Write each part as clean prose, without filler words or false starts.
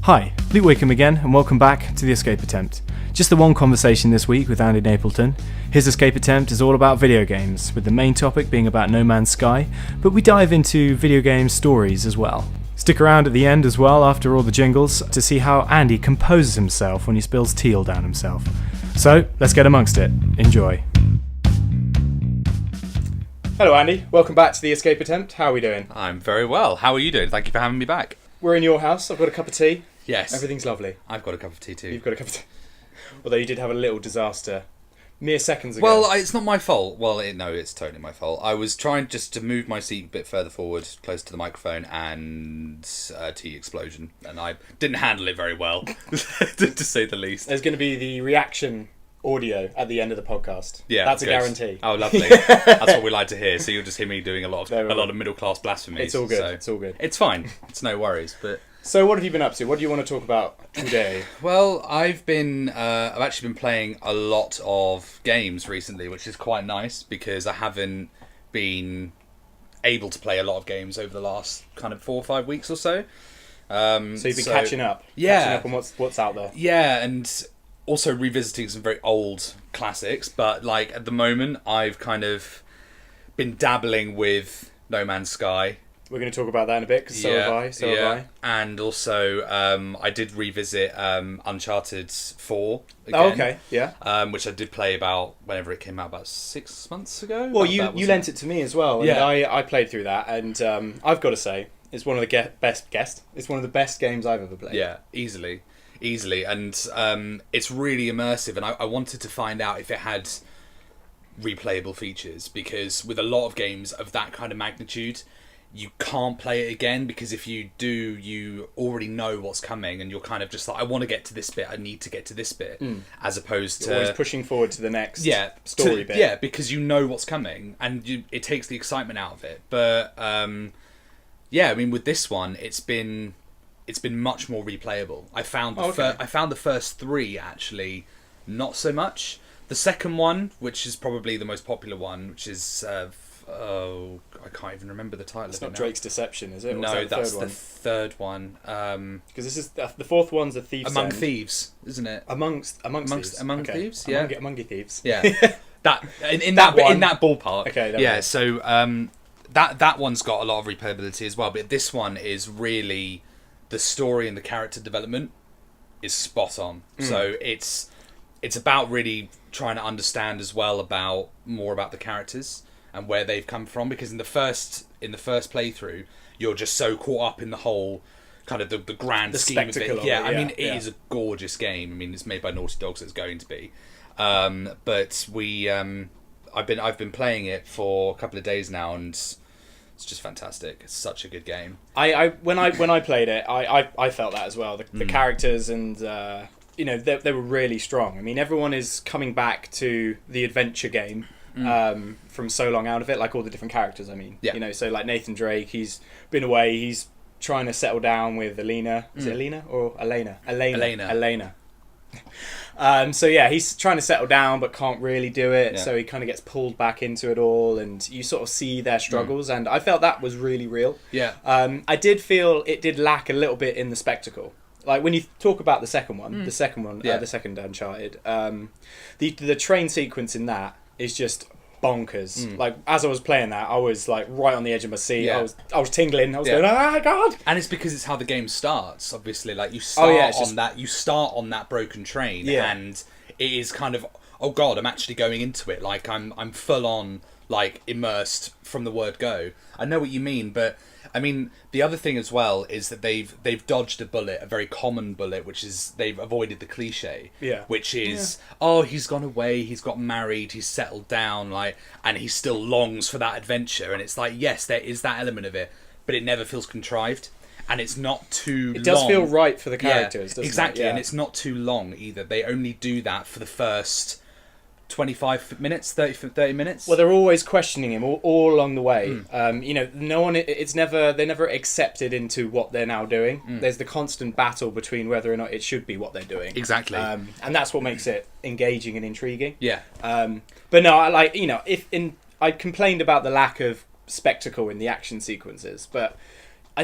Hi, Luke Wickham again, and welcome back to The Escape Attempt. Just the one conversation this week with Andy Napleton. His escape attempt is all about video games, with the main topic being about No Man's Sky, but we dive into video game stories as well. Stick around at the end as well, after all the jingles, to see how Andy composes himself when he spills teal down himself. So, let's get amongst it. Enjoy. Hello Andy, welcome back to The Escape Attempt. How are we doing? I'm very well. How are you doing? Thank you for having me back. We're in your house, I've got a cup of tea. Yes. Everything's lovely. I've got a cup of tea too. You've got a cup of tea. Although you did have a little disaster mere seconds ago. Well, it's not my fault. No, it's totally my fault. I was trying just to move my seat a bit further forward, close to the microphone, and tea explosion. And I didn't handle it very well, to say the least. There's going to be the reaction audio at the end of the podcast. Yeah, that's good. a guarantee. Oh, lovely. That's what we like to hear. So you'll just hear me doing a lot of middle class blasphemy. It's all good. So it's all good. It's fine. It's no worries. But so, what have you been up to? What do you want to talk about today? Well, I've actually been playing a lot of games recently, which is quite nice because I haven't been able to play a lot of games over the last kind of 4 or 5 weeks or so. So you've been catching up. Yeah. Catching up on what's out there. Yeah, and also revisiting some very old classics, but like at the moment I've kind of been dabbling with No Man's Sky. We're going to talk about that in a bit, because so have I. And also I did revisit Uncharted 4 again. Oh, okay, yeah. Which I did play about whenever it came out, about 6 months ago. Well, you lent it to me as well, and yeah. I played through that, and I've got to say, it's one of the It's one of the best games I've ever played. Yeah, easily, and it's really immersive, and I wanted to find out if it had replayable features, because with a lot of games of that kind of magnitude, you can't play it again, because if you do, you already know what's coming, and you're kind of just like, I want to get to this bit, I need to get to this bit, as opposed You're to always pushing forward to the next story bit. Yeah, because you know what's coming, and it takes the excitement out of it. But yeah, I mean, with this one, it's been much more replayable. I found the first 3 actually not so much. The second one, which is probably the most popular one, which is I can't even remember the title. It's not Drake's Deception, is it? No, that's the third one. Because this is the fourth one's a Thief's Among End. Thieves, isn't it? Amongst Thieves. Among Okay. Thieves, yeah. Among Thieves. Yeah, that in that ballpark. Okay. Yeah, so that one's got a lot of replayability as well, but this one is really, the story and the character development is spot on. So it's about really trying to understand as well more about the characters and where they've come from, because in the first playthrough you're just so caught up in the whole kind of the grand scheme of it. Yeah, I mean, it is a gorgeous game. I mean, it's made by Naughty Dog, so it's going to be. But I've been playing it for a couple of days now, and it's just fantastic. It's such a good game. When I played it, I felt that as well. The characters and they were really strong. I mean, everyone is coming back to the adventure game from so long out of it, like all the different characters. I mean, so like Nathan Drake, he's been away. He's trying to settle down with Alina. Is it Alina or Elena? Elena. So yeah, he's trying to settle down but can't really do it. So he kind of gets pulled back into it all, and you sort of see their struggles. And I felt that was really real. Yeah. I did feel it did lack a little bit in the spectacle. Like when you talk about the second one, the second Uncharted, the train sequence in that is just bonkers. Like as I was playing that, I was like right on the edge of my seat. Yeah. I was tingling. I was going, oh my god! And it's because it's how the game starts. Obviously, like you start on that broken train, and it is kind of, oh god, I'm actually going into it. Like I'm full on like immersed from the word go. I know what you mean, but I mean, the other thing as well is that they've dodged a bullet, a very common bullet, which is they've avoided the cliche, which is, oh, he's gone away, he's got married, he's settled down, like, and he still longs for that adventure. And it's like, yes, there is that element of it, but it never feels contrived, and it's not too long. It does feel right for the characters, doesn't exactly, it? and it's not too long either. They only do that for the first 25 minutes, 30 minutes. Well, they're always questioning him all along the way. No one. They're never accepted into what they're now doing. There's the constant battle between whether or not it should be what they're doing. Exactly. And that's what makes it engaging and intriguing. Yeah. But no, I complained about the lack of spectacle in the action sequences, but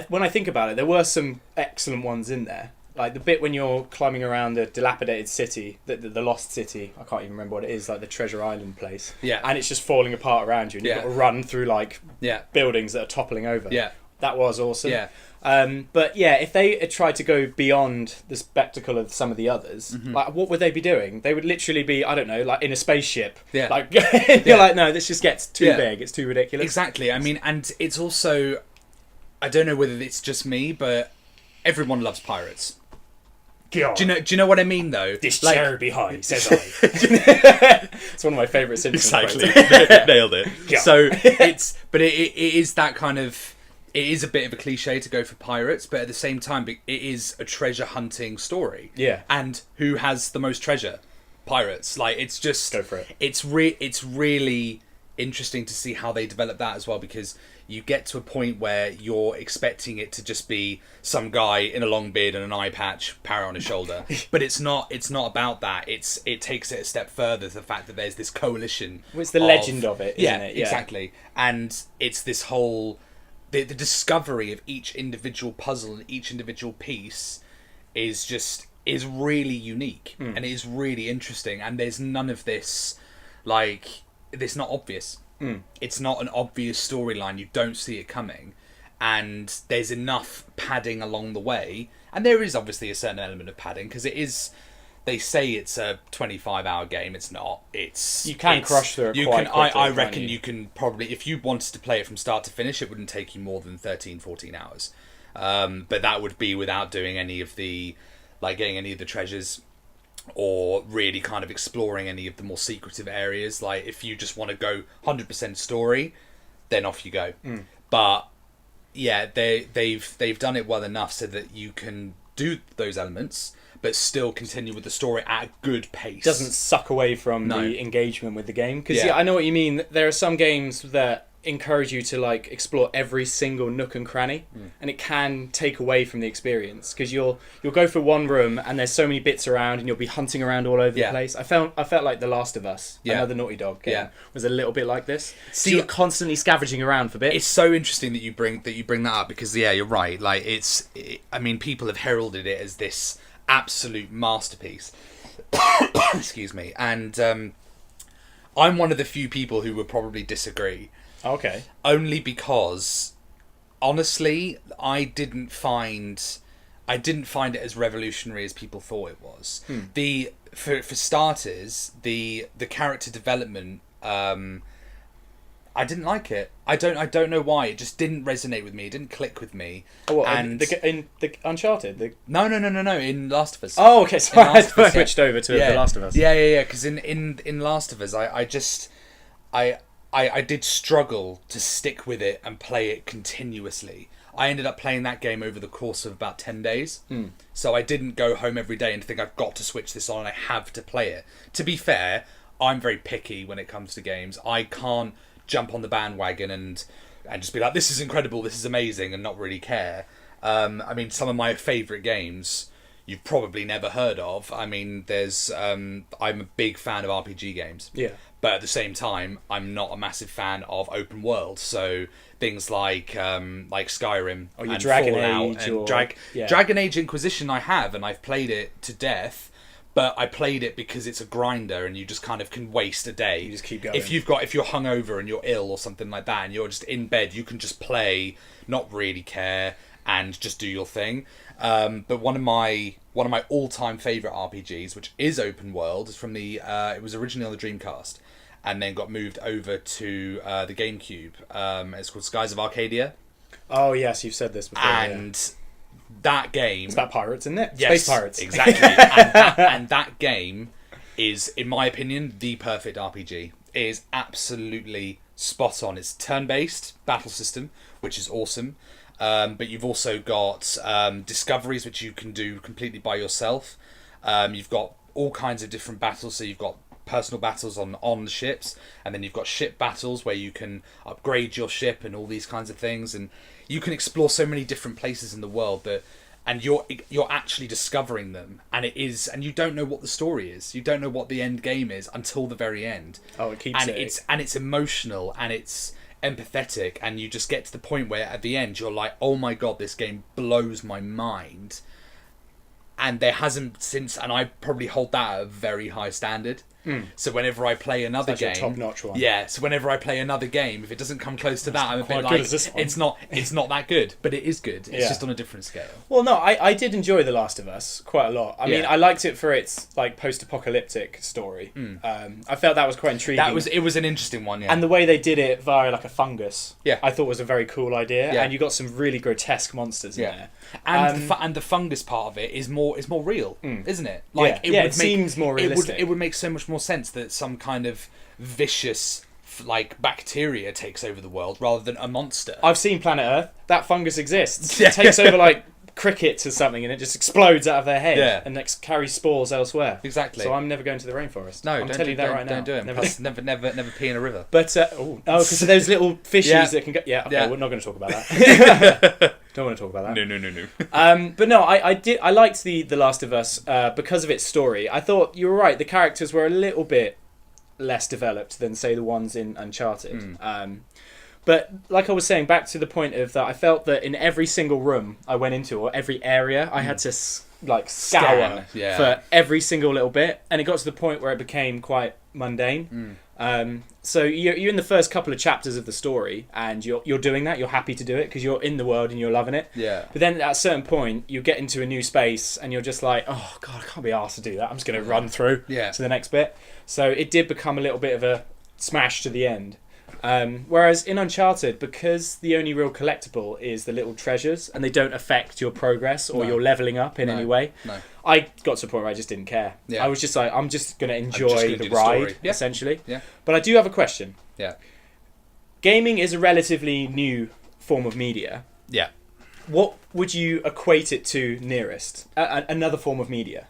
when I think about it, there were some excellent ones in there. Like the bit when you're climbing around the dilapidated city, the lost city. I can't even remember what it is, like the Treasure Island place. Yeah. And it's just falling apart around you, and you've Yeah. got to run through like Yeah. buildings that are toppling over. Yeah. That was awesome. Yeah. But yeah, if they had tried to go beyond the spectacle of some of the others, like what would they be doing? They would literally be, I don't know, like in a spaceship. Yeah. Like you're like, no, this just gets too Yeah. big. It's too ridiculous. Exactly. I mean, and it's also, I don't know whether it's just me, but everyone loves pirates. Do you know what I mean though? This Like- chair behind, says I. It's one of my favourite Simpsons quotes. Nailed it. Yeah. So it is that kind of, it is a bit of a cliche to go for pirates, but at the same time, it is a treasure hunting story. Yeah. And who has the most treasure? Pirates. Like, it's just, Go for it. It's really interesting to see how they develop that as well, because you get to a point where you're expecting it to just be some guy in a long beard and an eye patch, parrot on his shoulder, but it's not about that. It takes it a step further to the fact that there's this coalition. Well, it's the legend of it, isn't it? Yeah. Exactly. And it's this whole the discovery of each individual puzzle and each individual piece is really unique and it is really interesting, and there's none of this, like, it's not obvious. It's not an obvious storyline. You don't see it coming, and there's enough padding along the way, and there is obviously a certain element of padding because it is. They say it's a 25-hour game. It's not. You can crush through it you quite can. quickly, I can't reckon you? you can probably, if you wanted to play it from start to finish, it wouldn't take you more than 13, 14 hours. But that would be without doing any of the, like, getting any of the treasures, or really kind of exploring any of the more secretive areas. Like, if you just want to go 100% story, then off you go. But yeah, they've done it well enough so that you can do those elements but still continue with the story at a good pace. Doesn't suck away from No. the engagement with the game, because Yeah. I know what you mean. There are some games that encourage you to like explore every single nook and cranny, and it can take away from the experience, because you'll go for one room and there's so many bits around and you'll be hunting around all over the Yeah. place. I felt like The Last of Us, Yeah. another Naughty Dog game, Yeah. was a little bit like this. So See, you're constantly scavenging around for bits. it's so interesting that you bring that up, because yeah, you're right. Like, I mean, people have heralded it as this absolute masterpiece. Excuse me. And I'm one of the few people who would probably disagree. Okay. Only because, honestly, I didn't find it as revolutionary as people thought it was. For starters, the character development, I didn't like it. I don't know why. It just didn't resonate with me. It didn't click with me. Oh, what, and in the Uncharted? no. In Last of Us. Oh, okay. Sorry, I Last of Us, switched over to The Last of Us. Yeah. Because in Last of Us, I did struggle to stick with it and play it continuously. I ended up playing that game over the course of about 10 days. So I didn't go home every day and think I've got to switch this on. I have to play it. To be fair, I'm very picky when it comes to games. I can't jump on the bandwagon and just be like, this is incredible, this is amazing, and not really care. I mean, some of my favourite games you've probably never heard of. I mean, I'm a big fan of RPG games. Yeah. But at the same time, I'm not a massive fan of open world. So things like Skyrim, Or your and Dragon Fallout Age, and or Dragon Age Inquisition I have, and I've played it to death. But I played it because it's a grinder, and you just kind of can waste a day. You just keep going. If you're hungover and you're ill or something like that, and you're just in bed, you can just play, not really care, and just do your thing. But one of my all-time favorite RPGs, which is open world, is from it was originally on the Dreamcast, and then got moved over to the GameCube. It's called Skies of Arcadia, Oh yes, you've said this before. Yeah. and that game. It's about pirates, isn't it? Yes, Space pirates. exactly. and that game is, in my opinion, the perfect RPG. It is absolutely spot on. It's turn-based battle system, which is awesome. But you've also got discoveries, which you can do completely by yourself. You've got all kinds of different battles. So you've got personal battles on the ships, and then you've got ship battles where you can upgrade your ship and all these kinds of things. And you can explore so many different places in the world and you're actually discovering them, and you don't know what the story is. You don't know what the end game is until the very end. Oh, it keeps and it. it's emotional, and it's empathetic, and you just get to the point where at the end you're like, oh my god, this game blows my mind. and there hasn't since, and I probably hold that at a very high standard. So whenever I play another That's your game, top-notch one. yeah. So whenever I play another game, if it doesn't come close to that, I'm a quite bit good like, as this one. it's not that good, but it is good. It's Yeah. just on a different scale. Well, no, I did enjoy The Last of Us quite a lot. I mean, Yeah. I liked it for its like post-apocalyptic story. I felt that was quite intriguing. It was an interesting one, yeah. And the way they did it via like a fungus, Yeah. I thought was a very cool idea. Yeah. And you got some really grotesque monsters in there. And the fungus part of it is more real, isn't it? Like it seems more realistic. It would make so much more sense that some kind of vicious like bacteria takes over the world rather than a monster. I've seen Planet Earth. That fungus exists. Yeah. It takes over like crickets or something, and it just explodes out of their head Yeah. and carries spores elsewhere. Exactly. So I'm never going to the rainforest. No, I'm don't telling you that don't, right now. don't do it. Plus, never pee in a river. But because those little fishies Yeah. that can go. Yeah, okay, Yeah. we're not going to talk about that. Don't want to talk about that. No. But no, I liked the Last of Us because of its story. I thought you were right. The characters were a little bit less developed than say the ones in Uncharted. But like I was saying, back to the point of that, I felt that in every single room I went into or every area, I had to scour Scan, yeah. for every single little bit, and it got to the point where it became quite mundane. So you're in the first couple of chapters of the story, and you're doing that. You're happy to do it because you're in the world and you're loving it. Yeah. But then at a certain point, you get into a new space, and you're just like, oh god, I can't be arsed to do that. I'm just going to run through to the next bit. So it did become a little bit of a smash to the end. Whereas in Uncharted, because the only real collectible is the little treasures and they don't affect your progress or your leveling up in any way, I got to a point where I just didn't care. Yeah. I was just like, I'm just going to enjoy the do the ride, story. Yeah. essentially. Yeah. But I do have a question. Yeah. Gaming is a relatively new form of media. Yeah. What would you equate it to nearest? Another form of media?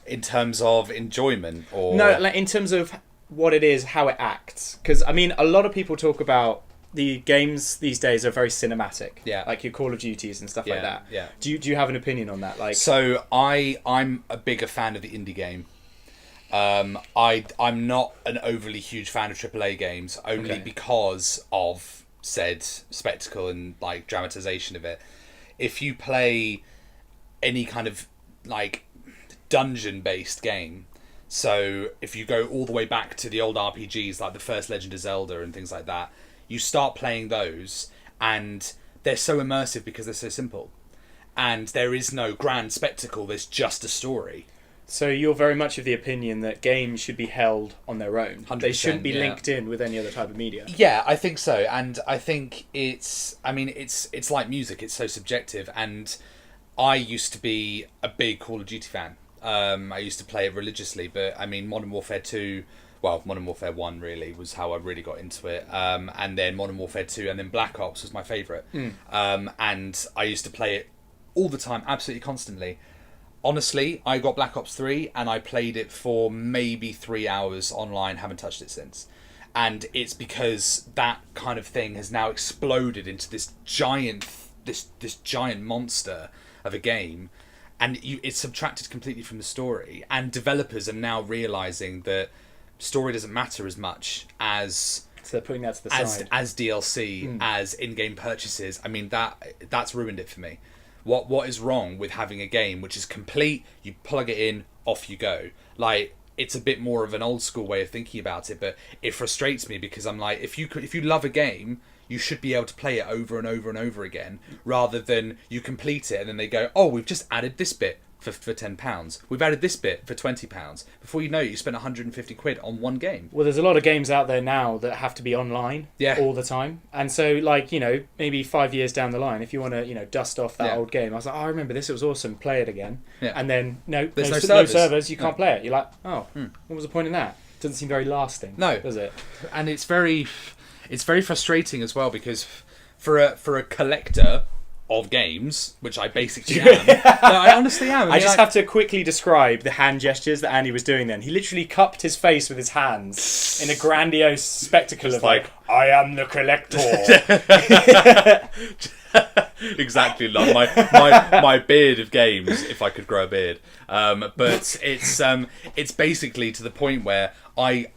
In terms of enjoyment, or No, like in terms of what it is, how it acts. Because, I mean, a lot of people talk about the games these days are very cinematic. Yeah. Like your Call of Duties and stuff like that. Yeah. Do you have an opinion on that? Like, So I'm a bigger fan of the indie game. I'm not an overly huge fan of AAA games, only because of said spectacle and like dramatization of it. If you play any kind of like dungeon based game, so if you go all the way back to the old RPGs like the first Legend of Zelda and things like that, you start playing those and they're so immersive because they're so simple. And there is no grand spectacle, there's just a story. so you're very much of the opinion that games should be held on their own. 100%, They shouldn't be yeah. linked in with any other type of media. Yeah, I think so. And I think it's like music, it's so subjective. And I used to be a big Call of Duty fan. I used to play it religiously, but I mean, Modern Warfare 2, well, Modern Warfare 1 really was how I really got into it. And then Modern Warfare 2 and then Black Ops was my favourite. And I used to play it all the time, absolutely constantly. Honestly, I got Black Ops 3 and I played it for maybe 3 hours online, haven't touched it since. And it's because that kind of thing has now exploded into this giant monster of a game, and it's subtracted completely from the story. And developers are now realizing that story doesn't matter as much as So they're putting that to the side. as DLC, as in-game purchases. I mean, that's ruined it for me. What is wrong with having a game which is complete? You plug it in, off you go. Like, it's a bit more of an old school way of thinking about it, but it frustrates me because I'm like, if you love a game, you should be able to play it over and over and over again, rather than you complete it and then they go, oh, we've just added this bit for £10. We've added this bit for £20. Before you know it, you spent 150 quid on one game. Well, there's a lot of games out there now that have to be online all the time. And so, like, you know, maybe 5 years down the line, if you want to, you know, dust off that old game, I was like, oh, I remember this, it was awesome, play it again. Yeah. And then, There's no no servers. servers, you can't play it. You're like, oh, what was the point in that? Doesn't seem very lasting, No. does it? And it's very frustrating as well, because for a collector of games, which I basically am. No, I honestly am. I just have to quickly describe the hand gestures that Andy was doing then. He literally cupped his face with his hands in a grandiose spectacle of like, I am the collector. Exactly, like my beard of games, if I could grow a beard. But it's basically to the point where I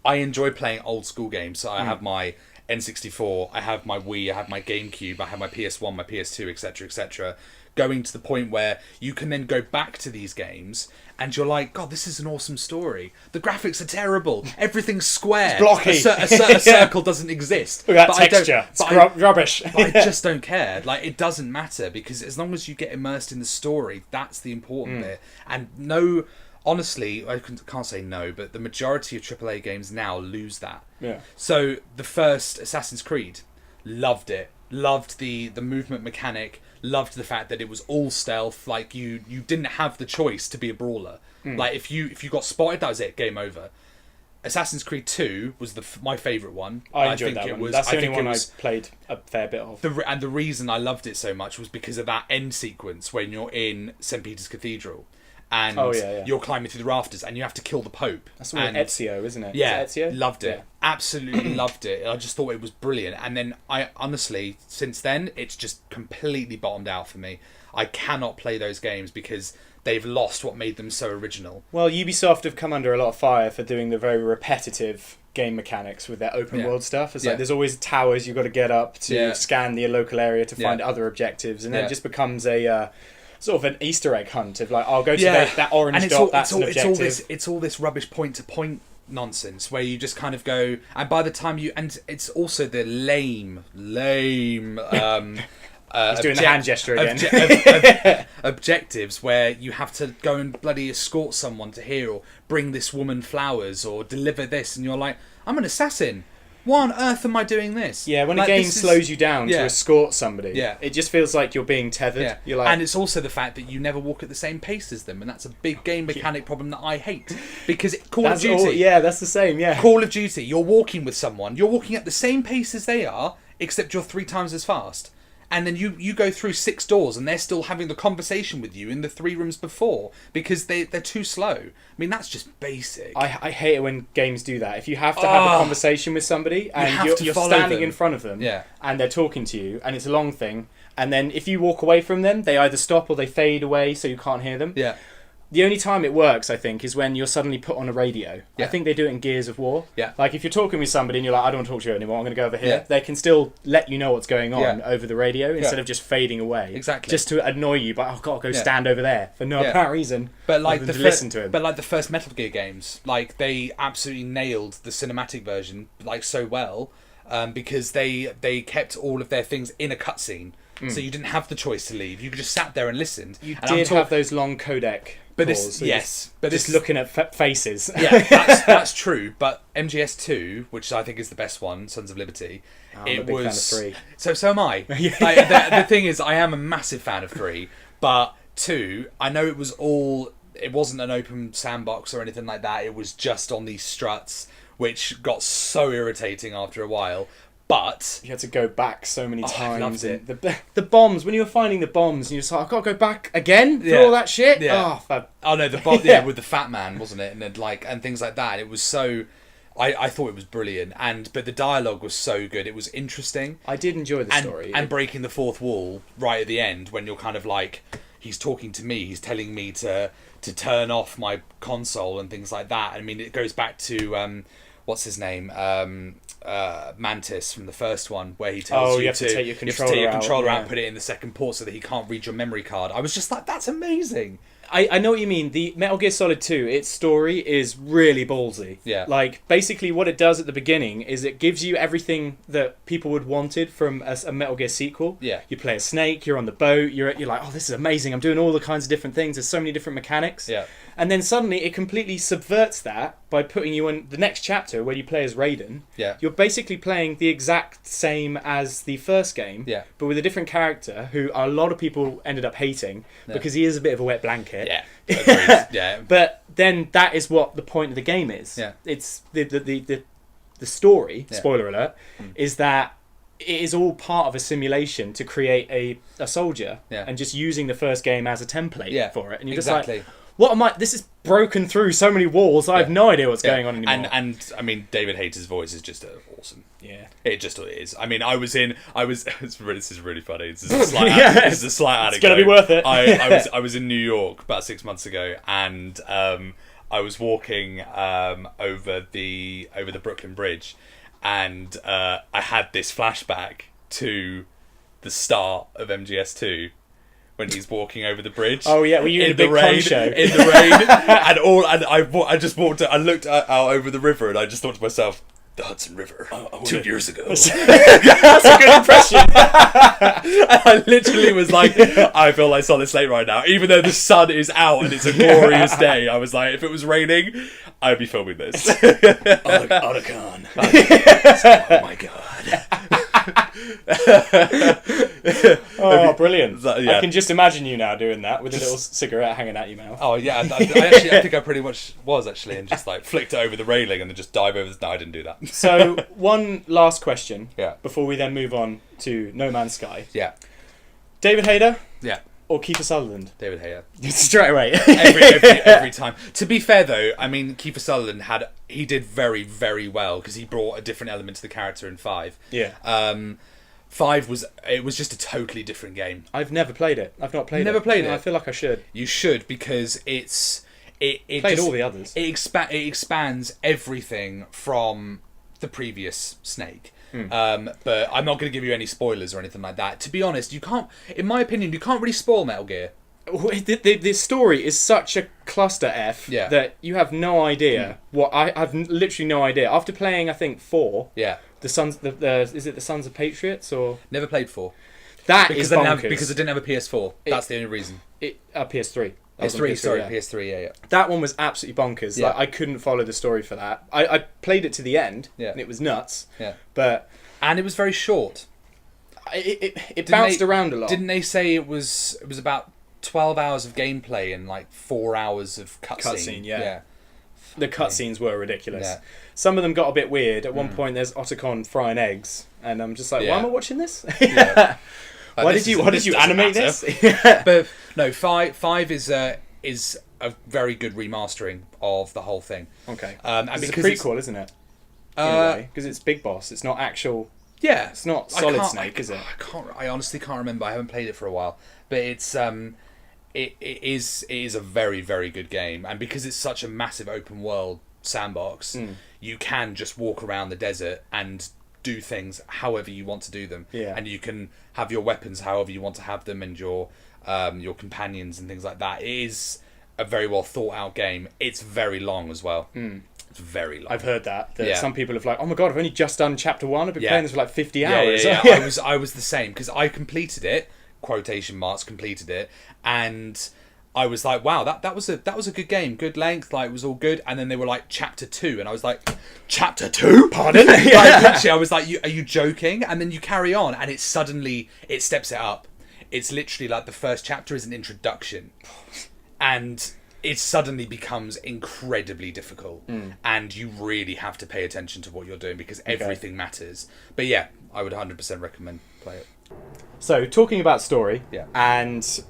enjoy playing old school games. So I have my N64, I have my Wii, I have my GameCube, I have my PS1, my PS2, etc., etc. going to the point where you can then go back to these games and you're like, God, this is an awesome story. The graphics are terrible. Everything's square. It's blocky. A circle doesn't exist. Look at that But I don't- texture. It's but I- rubbish. but I just don't care. Like, it doesn't matter, because as long as you get immersed in the story, that's the important bit. And no, honestly, I can't say no, but the majority of AAA games now lose that. Yeah. So the first Assassin's Creed, loved it. Loved the movement mechanic. Loved the fact that it was all stealth. Like, you didn't have the choice to be a brawler. Like, if you got spotted, that was it. Game over. Assassin's Creed 2 was my favourite one. I enjoyed that one. That's the only one I played a fair bit of. And the reason I loved it so much was because of that end sequence when you're in St. Peter's Cathedral and you're climbing through the rafters and you have to kill the Pope. That's all Ezio, isn't it? Yeah, Is it Ezio? loved it. Yeah. Absolutely loved it. I just thought it was brilliant. And then I honestly, since then, it's just completely bottomed out for me. I cannot play those games because they've lost what made them so original. Well, Ubisoft have come under a lot of fire for doing the very repetitive game mechanics with their open world stuff. It's like there's always towers you've got to get up to scan the local area to find other objectives, and then it just becomes a sort of an Easter egg hunt of like, I'll go to that orange and dot, that's an objective. It's all this rubbish point-to-point nonsense where you just kind of go, and by the time and it's also the lame He's doing the hand gesture again. Objectives where you have to go and bloody escort someone to here, or bring this woman flowers, or deliver this, and you're like, I'm an assassin. Why on earth am I doing this? Yeah, when a game slows you down to escort somebody, it just feels like you're being tethered. Yeah. You're like, and it's also the fact that you never walk at the same pace as them, and that's a big game mechanic problem that I hate. Because Call of Duty... that's the same, Call of Duty, you're walking with someone, you're walking at the same pace as they are, except you're 3 times as fast. And then you go through 6 doors and they're still having the conversation with you in the 3 rooms before because they're too slow. I mean, that's just basic. I hate it when games do that. If you have to have a conversation with somebody and you're standing in front of them and they're talking to you and it's a long thing, and then if you walk away from them, they either stop or they fade away so you can't hear them. Yeah. The only time it works, I think, is when you're suddenly put on a radio. I think they do it in Gears of War. Yeah. Like, if you're talking with somebody and you're like, I don't want to talk to you anymore, I'm going to go over here. They can still let you know what's going on over the radio instead of just fading away. Exactly. Just to annoy you, but I've got to go stand over there for no apparent reason. But like to listen to him. But like the first Metal Gear games, like they absolutely nailed the cinematic version like so well, because they kept all of their things in a cutscene. So you didn't have the choice to leave. You just sat there and listened. You did have those long codec. But calls, just looking at faces. Yeah, that's true. But MGS2, which I think is the best one, Sons of Liberty, I'm a big fan of 3. So am I. Like, the thing is, I am a massive fan of 3, but 2, I know it wasn't an open sandbox or anything like that. It was just on these struts, which got so irritating after a while. But you had to go back so many times. I loved it. The bombs, when you were finding the bombs, and you're just like, I've got to go back again for all that shit. Yeah. Oh no, the bomb. With the fat man, wasn't it? And then, and things like that. It was so. I thought it was brilliant, but the dialogue was so good. It was interesting. I did enjoy the story. And breaking the fourth wall right at the end when you're kind of like, he's talking to me. He's telling me to turn off my console and things like that. I mean, it goes back to what's his name. Mantis from the first one, where he tells you have to take your controller out and put it in the second port so that he can't read your memory card. I was just like, that's amazing. I know what you mean. The Metal Gear Solid 2, its story is really ballsy. Yeah. Like, basically what it does at the beginning is it gives you everything that people would wanted from a Metal Gear sequel. Yeah. You play a snake, you're on the boat, you're like, oh, this is amazing, I'm doing all the kinds of different things, there's so many different mechanics. Yeah. And then suddenly it completely subverts that by putting you in the next chapter where you play as Raiden. Yeah. You're basically playing the exact same as the first game, but with a different character who a lot of people ended up hating because he is a bit of a wet blanket. Yeah. Agreed. Yeah. But then that is what the point of the game is. Yeah. It's the story, spoiler alert, is that it is all part of a simulation to create a soldier and just using the first game as a template for it. And you're just like, what am I? This is broken through so many walls. I have no idea what's going on anymore. And I mean, David Hayter's voice is just awesome. Yeah, it just is. I mean, this is really funny. This is a slight anecdote. It's gonna be worth it. I was in New York about 6 months ago, and I was walking over the Brooklyn Bridge, and I had this flashback to the start of MGS2, when he's walking over the bridge. Oh yeah, were you in the big rain? poncho? In the rain, I just walked. I looked out over the river, and I just thought to myself, the Hudson River, 2 years ago. That's a good impression. And I literally was like, I feel like Solid Snake right now. Even though the sun is out and it's a glorious day, I was like, if it was raining, I'd be filming this. Otacon. Oh my god. Oh, brilliant. Yeah. I can just imagine you now doing that with a little cigarette hanging out your mouth. Oh yeah, I think I pretty much was actually, and just like flicked it over the railing and then just dive over. No, I didn't do that. So, one last question Yeah. before we then move on to No Man's Sky. Yeah, David Hayter yeah. or Kiefer Sutherland? David Hayter. Straight away. every time. To be fair though, I mean, Kiefer Sutherland did very, very well because he brought a different element to the character in 5. Yeah. 5 was just a totally different game. I've never played it. I've not played it. Never played it? I feel like I should. You should, because it Played just, all the others. It expands everything from the previous Snake. But I'm not going to give you any spoilers or anything like that. To be honest, you can't. In my opinion, you can't really spoil Metal Gear. The story is such a cluster F Yeah. that you have no idea what I've literally no idea. After playing, I think 4, Yeah, the Sons, is it the Sons of Patriots or never played 4 that because is I bonkers. didn't have a PS4. That's the only reason. PS3. That was on PS3, sorry, yeah. PS3. Yeah. That one was absolutely bonkers. Yeah. Like, I couldn't follow the story for that. I played it to the end, Yeah. and it was nuts. Yeah. But And it was very short. it bounced around a lot. Didn't they say it was about 12 hours of gameplay and like 4 hours of cutscene? Yeah. The cutscenes were ridiculous. Yeah. Some of them got a bit weird. At one point, there's Otacon frying eggs, and I'm just like, Yeah. why am I watching this? Yeah. Why did you doesn't animate matter. this? But no, 5 is a very good remastering of the whole thing. Okay. And It's a because prequel, isn't it? Because it's Big Boss. It's not actual. yeah, It's not I Solid can't- Snake, is it? I honestly can't remember. I haven't played it for a while, but it's it is a very, very good game, and because it's such a massive open world sandbox, you can just walk around the desert and do things however you want to do them. Yeah. And you can have your weapons however you want to have them, and your companions and things like that. It is a very well thought out game. It's very long as well. It's very long. I've heard that Yeah. some people have like, oh my god, I've only just done chapter 1. I've been Yeah. playing this for like 50 Yeah, hours. yeah, yeah. I was the same because I completed it, quotation marks, completed it, and I was like, wow, that was a good game, good length, like it was all good. And then they were like chapter 2, and I was like, chapter 2? Pardon? Like, literally, I was like, are you joking? And then you carry on, and it steps it up. It's literally like the first chapter is an introduction, and it suddenly becomes incredibly difficult, and you really have to pay attention to what you're doing because everything matters. But yeah, I would 100% recommend play it. So, talking about story Yeah. and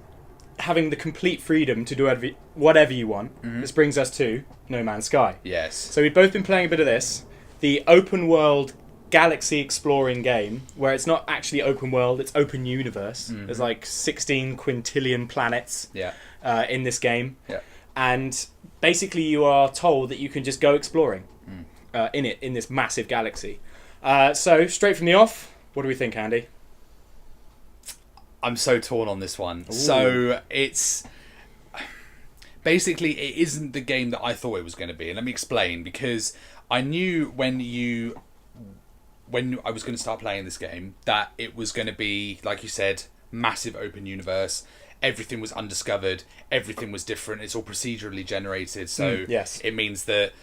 having the complete freedom to do whatever you want, this brings us to No Man's Sky. Yes. So we've both been playing a bit of this, the open world galaxy exploring game, where it's not actually open world, it's open universe. There's like 16 quintillion planets Yeah. in this game. Yeah. And basically you are told that you can just go exploring in this massive galaxy. So straight from the off, what do we think, Andy? I'm so torn on this one. Ooh. So it's basically it isn't the game that I thought it was going to be, and let me explain. Because I knew when I was going to start playing this game that it was going to be, like you said, massive open universe. Everything was undiscovered. Everything was different. It's all procedurally generated, so yes. It means that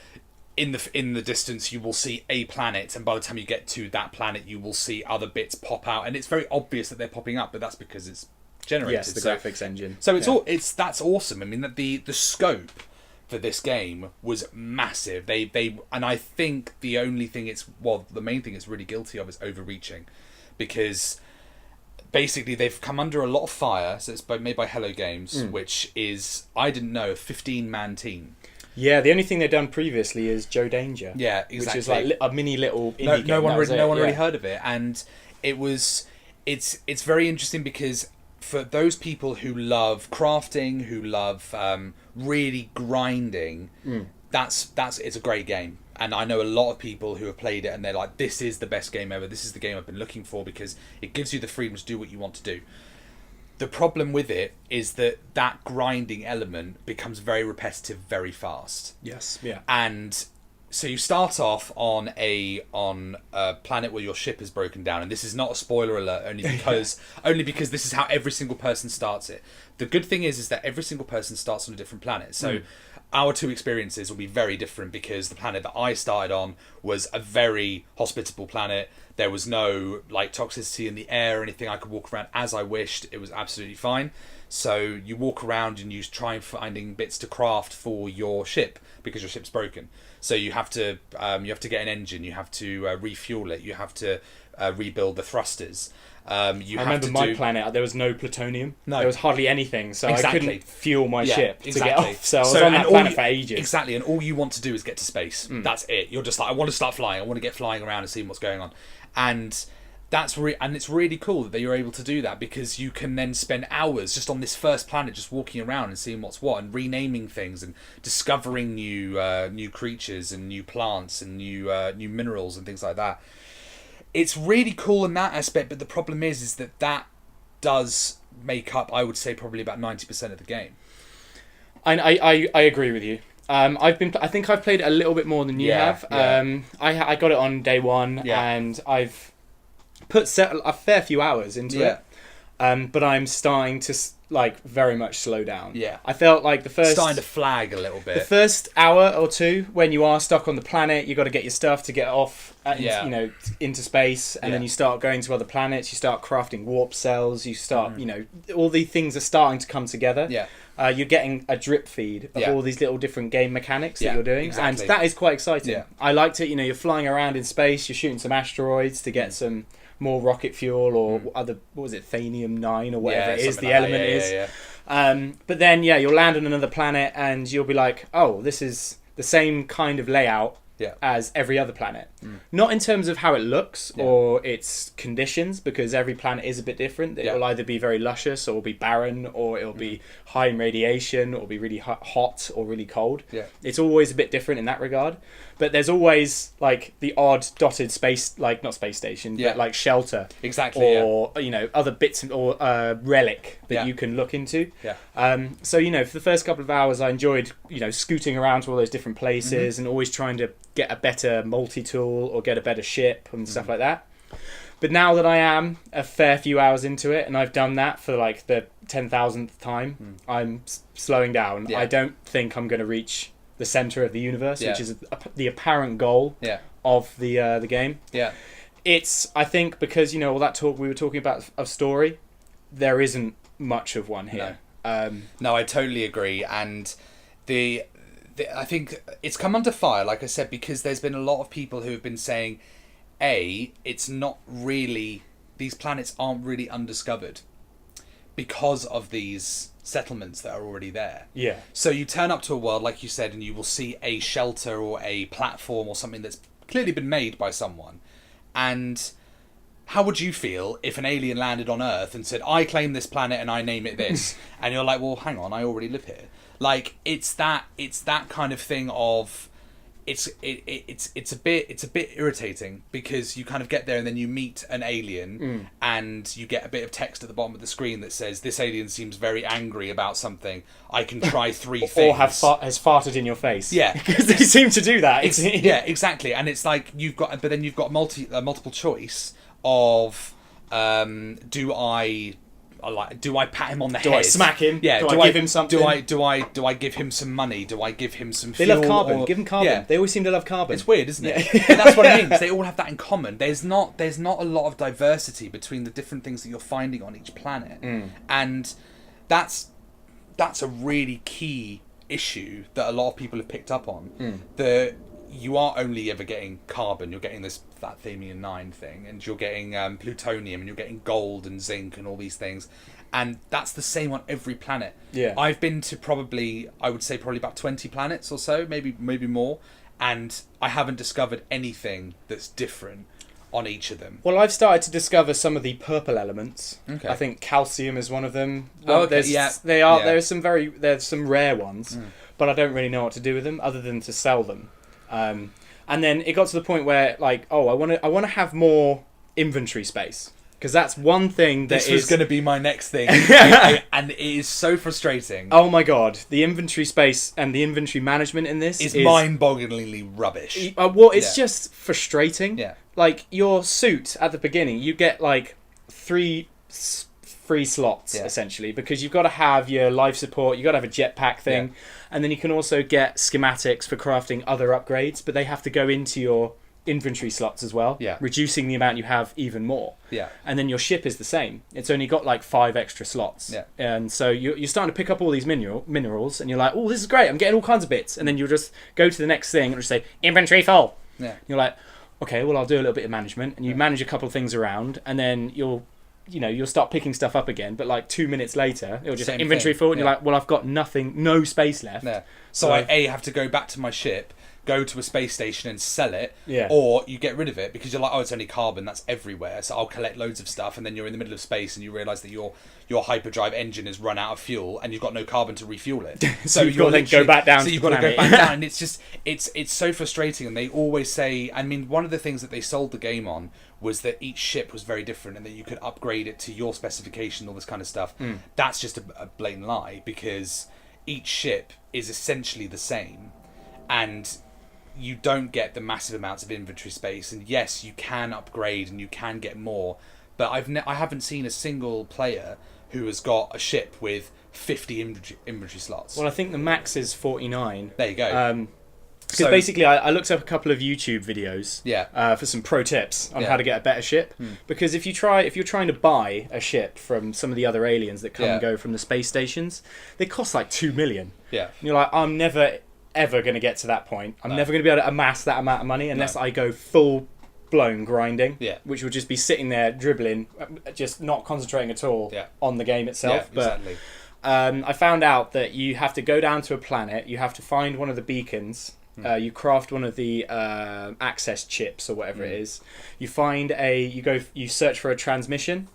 in the distance you will see a planet, and by the time you get to that planet you will see other bits pop out, and it's very obvious that they're popping up, but that's because it's generated. Yes, the graphics engine. So that's awesome. I mean, that the scope for this game was massive. They and I think the only thing the main thing it's really guilty of is overreaching, because basically they've come under a lot of fire. So it's made by Hello Games, which is, I didn't know, a 15-man team. Yeah, the only thing they've done previously is Joe Danger. Yeah, exactly. Which is like a mini little indie game. No one really yeah. heard of it, and it's very interesting because for those people who love crafting, who love really grinding, it's a great game. And I know a lot of people who have played it and they're like, this is the best game ever. This is the game I've been looking for because it gives you the freedom to do what you want to do. The problem with it is that grinding element becomes very repetitive very fast. Yes. Yeah. And so you start off on a planet where your ship is broken down, and this is not a spoiler alert, only because this is how every single person starts it. The good thing is that every single person starts on a different planet. So our two experiences will be very different, because the planet that I started on was a very hospitable planet. There was no like toxicity in the air or anything. I could walk around as I wished. It was absolutely fine. So you walk around and you try and finding bits to craft for your ship, because your ship's broken. So you have to get an engine. You have to refuel it. You have to rebuild the thrusters. I remember my planet. There was no plutonium. No, there was hardly anything. So exactly. I couldn't fuel my ship to get Exactly. off. So I was on that planet for ages. Exactly, and all you want to do is get to space. That's it. You're just like, I want to start flying. I want to get flying around and seeing what's going on, and and it's really cool that you're able to do that, because you can then spend hours just on this first planet, just walking around and seeing what's what, and renaming things and discovering new creatures and new plants and new minerals and things like that. It's really cool in that aspect, but the problem is that does make up, I would say, probably about 90% of the game. I agree with you. I think I've played it a little bit more than you have. Yeah. I got it on day one, and I've put a fair few hours into it. But I'm starting to very much slow down. Yeah. I felt like the first starting to flag a little bit. The first hour or two, when you are stuck on the planet, you got to get your stuff to get off, into space, and then you start going to other planets. You start crafting warp cells. You start, all these things are starting to come together. Yeah. You're getting a drip feed of all these little different game mechanics that you're doing, exactly. and that is quite exciting. Yeah. I liked it. You're flying around in space. You're shooting some asteroids to get some more rocket fuel or other, what was it, Thanium 9 or whatever it is the element is. But then, you'll land on another planet and you'll be like, oh, this is the same kind of layout as every other planet. Not in terms of how it looks or its conditions, because every planet is a bit different. It will either be very luscious or be barren, or it'll be high in radiation, or be really hot or really cold. It's always a bit different in that regard. But there's always the odd dotted space, not space station, but shelter, or other bits or relic that you can look into. So for the first couple of hours, I enjoyed scooting around to all those different places and always trying to get a better multi-tool or get a better ship and stuff like that. But now that I am a fair few hours into it, and I've done that for the 10,000th time, I'm slowing down. I don't think I'm going to reach the center of the universe, which is the apparent goal of the game. It's, I think, because all that talk we were talking about of story, there isn't much of one here. No, I totally agree, and I think it's come under fire, like I said, because there's been a lot of people who have been saying, it's not really, these planets aren't really undiscovered because of these settlements that are already there. So you turn up to a world, like you said, and you will see a shelter or a platform or something that's clearly been made by someone. And how would you feel if an alien landed on Earth and said, I claim this planet and I name it this? And you're like, well, hang on, I already live here. It's that kind of thing of, it's a bit irritating, because you kind of get there and then you meet an alien and you get a bit of text at the bottom of the screen that says, this alien seems very angry about something. I can try 3 things. Or has farted in your face. Because they seem to do that. Exactly. And it's like you've got multiple choice of do I pat him on the head? Do I smack him? Yeah. Do I give him something? Do I give him some money? Do I give him some They fuel? love carbon. Give him carbon. Yeah. They always seem to love carbon. It's weird, isn't it? But that's what I mean, because they all have that in common. There's not a lot of diversity between the different things that you're finding on each planet. And that's a really key issue that a lot of people have picked up on. You are only ever getting carbon. You're getting that Thamium 9 thing, and you're getting plutonium, and you're getting gold and zinc and all these things, and that's the same on every planet. I've been to probably about 20 planets or so, maybe more, and I haven't discovered anything that's different on each of them. Well, I've started to discover some of the purple elements. I think calcium is one of them. There's some rare ones, but I don't really know what to do with them other than to sell them. And then it got to the point where I want to have more inventory space, Because that's one thing that This was going to be my next thing. And it is so frustrating. Oh my god, the inventory space and the inventory management in this is mind-bogglingly rubbish. Well, it's just frustrating. Yeah. Like, your suit at the beginning, you get, like, 3 free slots, essentially, because you've got to have your life support, you've got to have a jetpack thing, and then you can also get schematics for crafting other upgrades, but they have to go into your inventory slots as well, reducing the amount you have even more. And then your ship is the same. It's only got like 5 extra slots. And so you're starting to pick up all these minerals, and you're like, oh, this is great, I'm getting all kinds of bits. And then you'll just go to the next thing and just say, inventory full. You're like, okay, well, I'll do a little bit of management. And you manage a couple of things around, and then you'll start picking stuff up again, but like 2 minutes later, it'll just inventory full, and you're like, well, I've got no space left. So I have to go back to my ship, go to a space station and sell it, Yeah. or you get rid of it because you're like, oh, it's only carbon, that's everywhere, so I'll collect loads of stuff, and then you're in the middle of space and you realise that your hyperdrive engine has run out of fuel and you've got no carbon to refuel it. So you've got to go back down. So you've got to go back down, and it's just it's so frustrating. And they always say, I mean, one of the things that they sold the game on was that each ship was very different and that you could upgrade it to your specification, all this kind of stuff. That's just a blatant lie, because each ship is essentially the same, and you don't get the massive amounts of inventory space. And yes, you can upgrade and you can get more, but I haven't seen a single player who has got a ship with 50 inventory slots. Well, I think the max is 49. There you go. Because basically, I looked up a couple of YouTube videos for some pro tips on how to get a better ship. Because if you're trying to buy a ship from some of the other aliens that come and go from the space stations, they cost like 2 million. Yeah. And you're like, I'm never ever going to get to that point. I'm never going to be able to amass that amount of money unless I go full blown grinding, which will just be sitting there dribbling, just not concentrating at all on the game itself. Exactly. I found out that you have to go down to a planet, you have to find one of the beacons, you craft one of the access chips or whatever it is, you search for a transmission,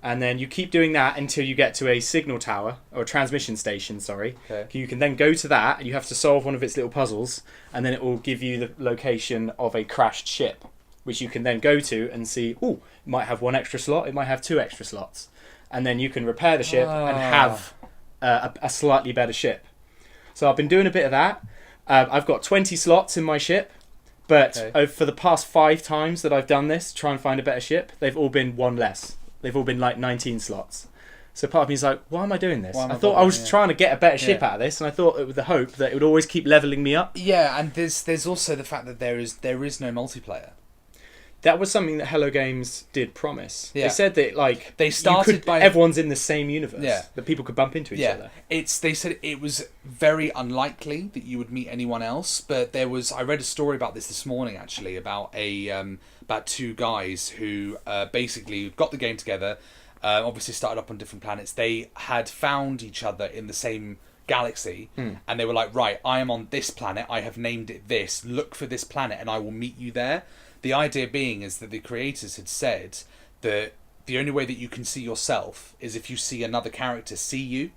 and then you keep doing that until you get to a signal tower, or a transmission station, sorry. Okay. You can then go to that, and you have to solve one of its little puzzles, and then it will give you the location of a crashed ship, which you can then go to and see, it might have 1 extra slot, it might have 2 extra slots. And then you can repair the ship and have a slightly better ship. So I've been doing a bit of that. I've got 20 slots in my ship, but for the past 5 times that I've done this, try and find a better ship, they've all been 1 less. They've all been like 19 slots. So part of me is like, why am I doing this? I thought I was trying to get a better ship out of this, and I thought with the hope that it would always keep leveling me up. Yeah, and there's also the fact that there is no multiplayer. That was something that Hello Games did promise. They said that they started by everyone's in the same universe, that people could bump into each other. They said it was very unlikely that you would meet anyone else, but I read a story about this morning actually, about about 2 guys who basically got the game together. Obviously started up on different planets. They had found each other in the same galaxy, and they were like, right, I am on this planet, I have named it this, look for this planet and I will meet you there. The idea being is that the creators had said that the only way that you can see yourself is if you see another character see you.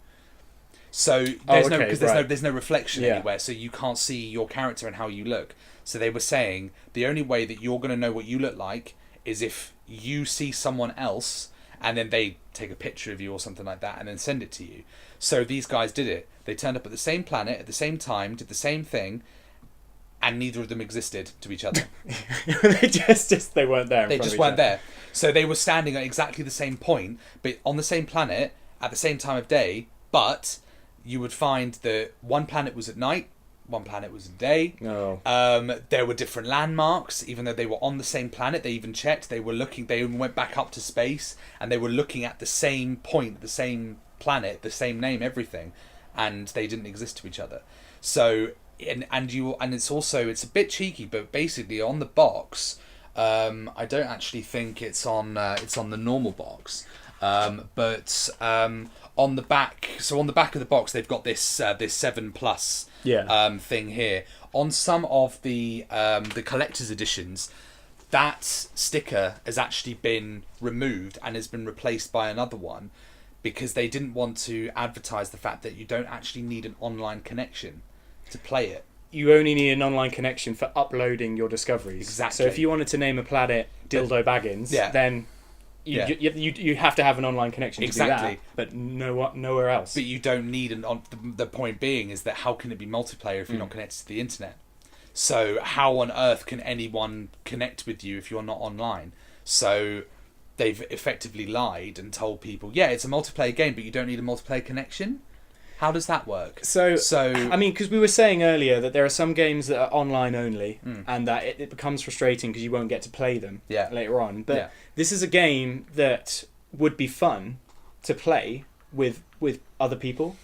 So there's no reflection anywhere, so you can't see your character and how you look. So they were saying the only way that you're going to know what you look like is if you see someone else and then they take a picture of you or something like that and then send it to you. So these guys did it. They turned up at the same planet at the same time, did the same thing, and neither of them existed to each other. they weren't there. They just weren't there. So they were standing at exactly the same point, but on the same planet at the same time of day. But you would find that one planet was at night, one planet was at day. No. There were different landmarks, even though they were on the same planet. They even checked. They went back up to space, and they were looking at the same point, the same planet, the same name, everything, and they didn't exist to each other. So. And it's a bit cheeky, but basically on the box, I don't actually think it's on the normal box, but on the back. So on the back of the box, they've got this 7+ thing here. On some of the collector's editions, that sticker has actually been removed and has been replaced by another one, because they didn't want to advertise the fact that you don't actually need an online connection to play it. You only need an online connection for uploading your discoveries. Exactly. So if you wanted to name a planet Dildo Baggins, then You, you have to have an online connection to do Exactly. that, but nowhere else. But you don't need the point being is that how can it be multiplayer if you're not connected to the internet? So how on earth can anyone connect with you if you're not online? So they've effectively lied and told people, yeah, it's a multiplayer game, but you don't need a multiplayer connection. How does that work? So I mean, because we were saying earlier that there are some games that are online only, and that it becomes frustrating because you won't get to play them later on. But this is a game that would be fun to play with other people.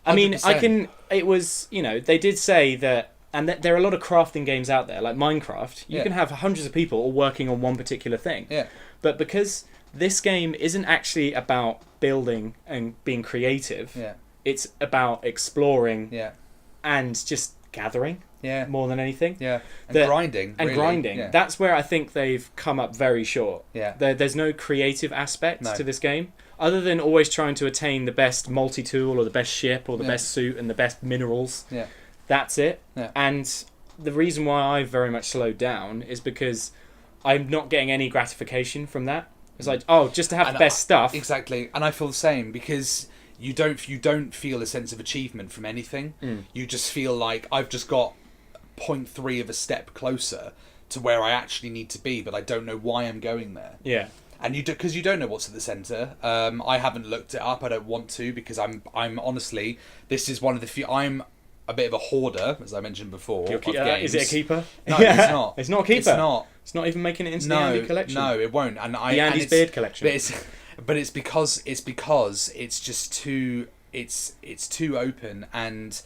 I mean, 100%. It was, they did say that, and there are a lot of crafting games out there, like Minecraft. You can have hundreds of people all working on one particular thing. Yeah. But because this game isn't actually about building and being creative. Yeah. It's about exploring Yeah. and just gathering Yeah. more than anything. Yeah. And grinding. And really. grinding. Yeah. That's where I think they've come up very short. Yeah. There's no creative aspect No. to this game, other than always trying to attain the best multi-tool or the best ship or the best suit and the best minerals. Yeah. That's it. Yeah. And the reason why I've very much slowed down is because I'm not getting any gratification from that. It's like, just to have the best stuff. Exactly. And I feel the same because you don't feel a sense of achievement from anything. You just feel like I've just got 0.3 of a step closer to where I actually need to be, but I don't know why I'm going there. Yeah. And because you don't know what's at the centre. I haven't looked it up. I don't want to because I'm honestly, this is one of the few. I'm a bit of a hoarder, as I mentioned before. Of games. Is it a keeper? No, it's not. It's not a keeper. It's not. It's not even making it into the Andy collection. No, it won't. And the Andy's Beard collection. But it's because it's just too it's too open and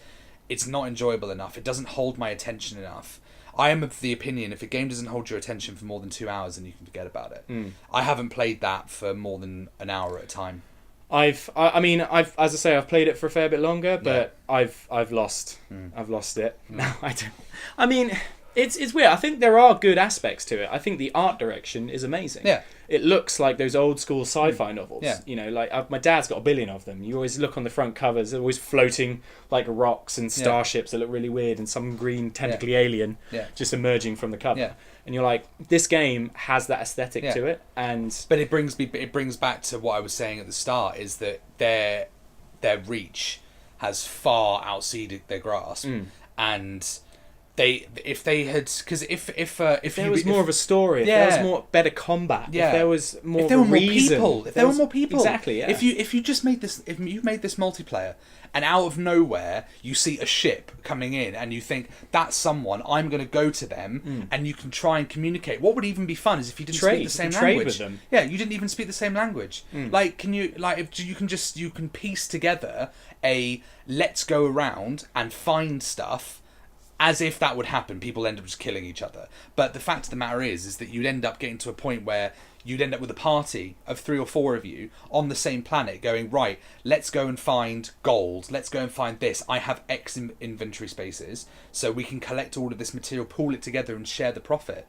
it's not enjoyable enough. It doesn't hold my attention enough. I am of the opinion if a game doesn't hold your attention for more than 2 hours, then you can forget about it. I haven't played that for more than an hour at a time. I've as I say, I've played it for a fair bit longer, but I've lost it. No, I don't. I mean, it's weird. I think there are good aspects to it. I think the art direction is amazing. Yeah. It looks like those old school sci-fi novels. Yeah. Like my dad's got a billion of them. You always look on the front covers, they're always floating like rocks and starships that look really weird, and some green tentacly alien just emerging from the cover. Yeah. And you're like, this game has that aesthetic to it, and but it brings back to what I was saying at the start, is that their reach has far outseeded their grasp, and if there was more of a story, if there was more better combat, if there was more, if there were more reason, people, if there were more people, exactly. Yeah. If you just made this, if you made this multiplayer, and out of nowhere you see a ship coming in, and you think that's someone, I'm going to go to them, and you can try and communicate. What would even be fun is if you didn't speak the same language. With them. Yeah, you didn't even speak the same language. Like, if you can piece together a let's go around and find stuff. As if that would happen, people end up just killing each other. But the fact of the matter is that you'd end up getting to a point where you'd end up with a party of 3 or 4 of you on the same planet going, right, let's go and find gold. Let's go and find this. I have X inventory spaces, so we can collect all of this material, pool it together and share the profit.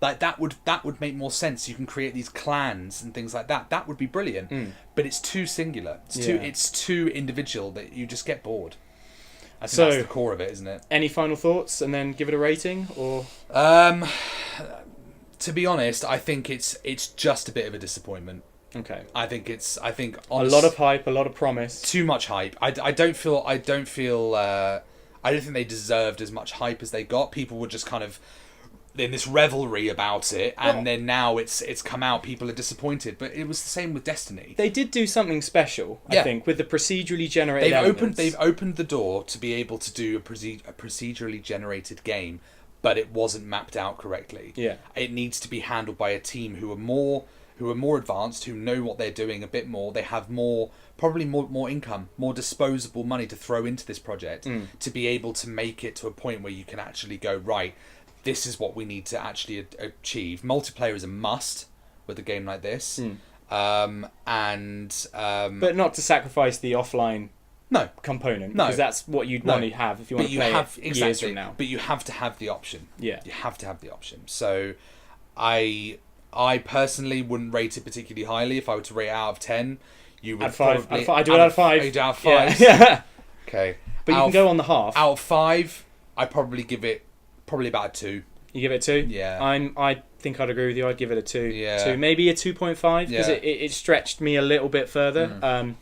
Like that would make more sense. You can create these clans and things like that. That would be brilliant. But it's too singular. It's too individual that you just get bored. I think that's the core of it, isn't it? Any final thoughts, and then give it a rating, or? To be honest, I think it's just a bit of a disappointment. Okay. I think a lot of hype, a lot of promise. Too much hype. I don't think they deserved as much hype as they got. People were just kind of in this revelry about it, and then now it's come out, people are disappointed. But it was the same with Destiny. They did do something special, I think, with the procedurally generated elements. They've opened the door to be able to do a procedurally generated game, but it wasn't mapped out correctly. Yeah. It needs to be handled by a team who are more advanced, who know what they're doing a bit more. They have probably more income, more disposable money to throw into this project to be able to make it to a point where you can actually go, right, this is what we need to actually achieve. Multiplayer is a must with a game like this. But not to sacrifice the offline component. No. Because that's what you'd want to have if you want to play it years from now. But you have to have the option. Yeah. You have to have the option. So I personally wouldn't rate it particularly highly. If I were to rate it out of 10, you would probably... I do it out of 5. You do out of 5? Yeah. Okay. But you can go on the half. Out of 5, I'd probably give it probably about a 2. You give it a 2? Yeah. I think I'd agree with you. I'd give it a 2. Yeah. 2, maybe a 2.5 because Yeah. it stretched me a little bit further.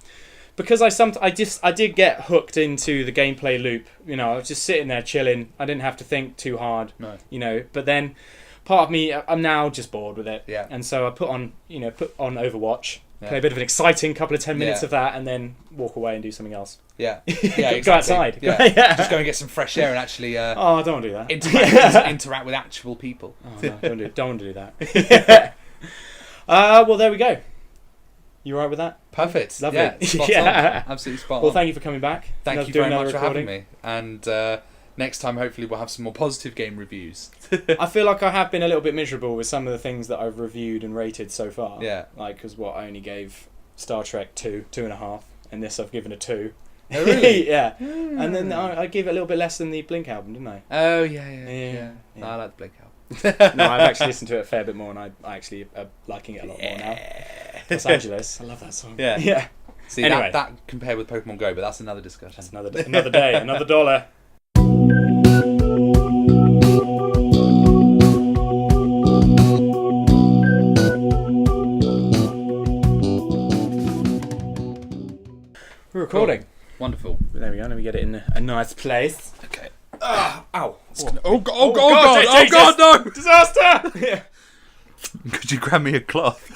Because I did get hooked into the gameplay loop. You know, I was just sitting there chilling. I didn't have to think too hard. No. You know, but then part of me, I'm now just bored with it. Yeah. And so I put on Overwatch. Yeah. Play a bit of an exciting couple of 10 minutes Yeah. of that, and then walk away and do something else. Yeah. Yeah. Exactly. Go outside. Yeah. Yeah. Just go and get some fresh air and actually Oh, I don't want to do that. interact with actual people. Oh, no, don't want to do that. Well, there we go. You all right with that? Perfect. Lovely. Yeah. Spot Yeah. on. Absolutely spot Well, on. thank you for coming back. Thank you Do very another much for recording. having me. And next time, hopefully, we'll have some more positive game reviews. I feel like I have been a little bit miserable with some of the things that I've reviewed and rated so far. Yeah. Like, because I only gave Star Trek 2.5, and this I've given a 2. Oh, really? Yeah. And then I gave it a little bit less than the Blink album, didn't I? Oh, yeah. Yeah. No, I like the Blink album. No, I've actually listened to it a fair bit more, and I actually am liking it a lot more now. Los Angeles. I love that song. Yeah. Yeah. See, Anyway. that compared with Pokemon Go, but that's another discussion. That's another day, another dollar. We're recording. Wonderful. There we go. Let me get it in a nice place. Okay. Ow. Oh God! Oh God! no! Oh God! No! Disaster! Could you grab me a cloth?